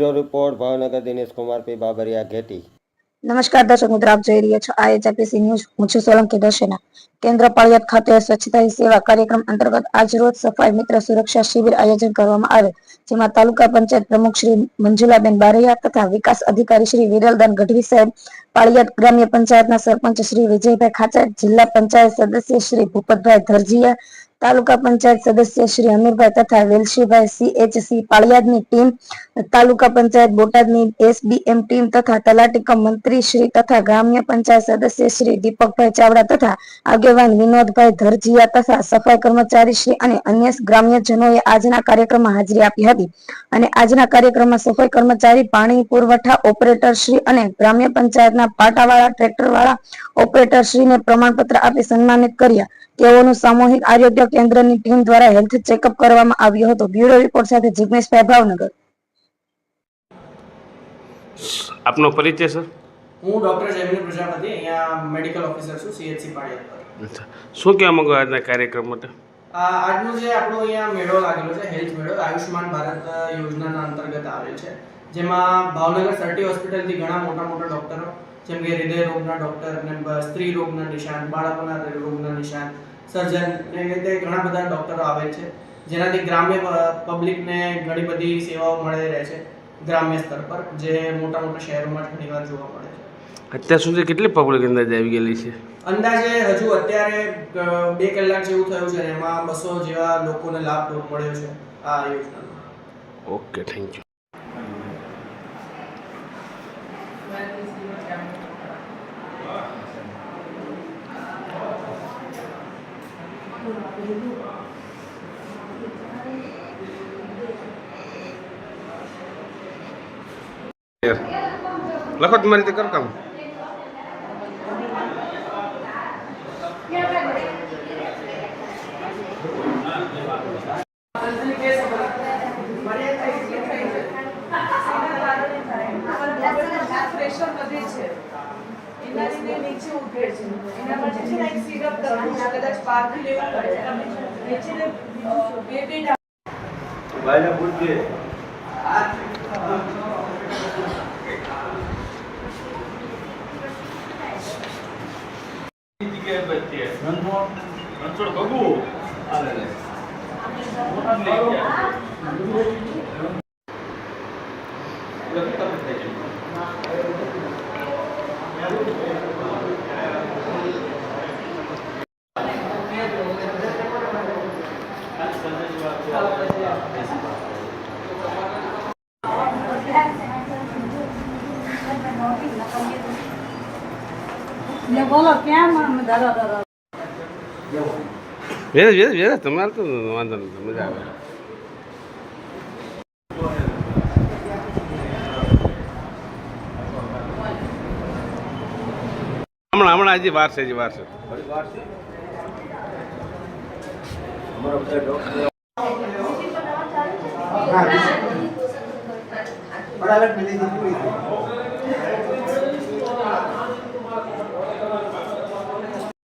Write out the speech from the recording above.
Bureau report Bhavnagar Dinesh Kumar પી બાબરિયા ઘેટી। નમસ્કાર દર્શક મિત્રો, આપ જોઈ રહ્યા છો IHRPC ન્યૂઝ। હું છું સોલંકી દર્શના। કેન્દ્ર પાળિયાદ ખાતે સ્વચ્છતા હી સેવા કાર્યક્રમ અંતર્ગત આજ રોજ સફાઈ મિત્ર સુરક્ષા શિબિર આયોજન કરવામાં આવે, જેમાં તાલુકા પંચાયત પ્રમુખ શ્રી મંજુલાબેન બારૈયા તથા વિકાસ અધિકારી શ્રી વિરલદાન ગઢવી સાહેબ, પાળિયાદ ગ્રામ્ય પંચાયતના સરપંચ શ્રી વિજયભાઈ ખાચર, જિલ્લા પંચાયત સદસ્ય શ્રી ભૂપતભાઈ ધરજીયા, તાલુકા પંચાયત સદસ્ય શ્રી અમીરભાઈ તથા વેલશીભાઈ CHC પાળિયાદની ટીમ, તાલુકા પંચાયત બોટાદની SBM ટીમ તથા તલાટી મંત્રી શ્રી તથા ગ્રામ્ય પંચાયત સદસ્ય શ્રી દીપકભાઈ ચાવડા તથા આગેવાન વિનોદભાઈ ધરજીયા તથા સફાઈ કર્મચારી શ્રી અને અન્ય ગ્રામ્યજનોએ આજના કાર્યક્રમમાં હાજરી આપી હતી અને આજના કાર્યક્રમમાં સફાઈ કર્મચારી, પાણી પુરવઠા ઓપરેટર શ્રી અને ગ્રામ્ય પંચાયતના પાટાવાળા ટ્રેક્ટરવાળા ઓપરેટર શ્રીને પ્રમાણપત્ર આપી સન્માનિત કર્યા। તેઓનું સામૂહિક આરોગ્ય કેન્દ્રની ટીમ દ્વારા હેલ્થ ચેકઅપ કરવામાં આવ્યો હતો। બ્યુરો રિપોર્ટ સાથે જિગ્નેશભાઈ ભાવનગર। આપનો પરિચય સર? હું ડૉક્ટર જયમિની પ્રજાપતિ, અહીંયા મેડિકલ ઓફિસર છું CHC પાળિયાદ પર। અચ્છા, શું કહેવા માંગો આજના કાર્યક્રમ માટે? આજનો જે આપણો અહીંયા મેળો લાગેલો છે, હેલ્થ મેળો, આયુષ્માન ભારત યોજનાના અંતર્ગત આવેલ છે, જેમાં ભાવનગર સર્ટી હોસ્પિટલથી ઘણા મોટા મોટા ડૉક્ટરો, જેમ કે હૃદય રોગના ડૉક્ટર અને સ્ત્રી રોગના નિષ્ણાત, બાળકોના રોગના નિષ્ણાત, સર્જન, એ રીતે ઘણા બધા ડૉક્ટરો આવેલ છે, જેનાથી ગ્રામ્ય પબ્લિકને ઘણી બધી સેવાઓ મળી રહે છે ગ્રામ્ય સ્તર પર, જે મોટા મોટા શહેરોમાં ઘણીવાર જોવા મળે છે। અત્યાર સુધી કેટલી પબ્લિક અંદાજે આવી ગયેલી છે? અંદાજે હજુ અત્યારે 2 કલાક જેવું થયું છે, એમાં 200 જેવા લોકોને લાભ મળ્યો છે આ યોજનાનો। Okay, thank you. લખો તમારી રીતે કર કામ। પ્રેશર વધે છે, એના લીધે નીચે ઉતરે છે, એના માટે છે ને એક સિરપ કરવું છે, કદાચ બહારથી લેવું પડે, નીચે ને બે ભાઈને પૂછજે। બોલો ક્યાં દાદા તમારે તો વાંધો નથી, મજા આવે। હમણાં હજી વાર છે, વાર છે। બરાબર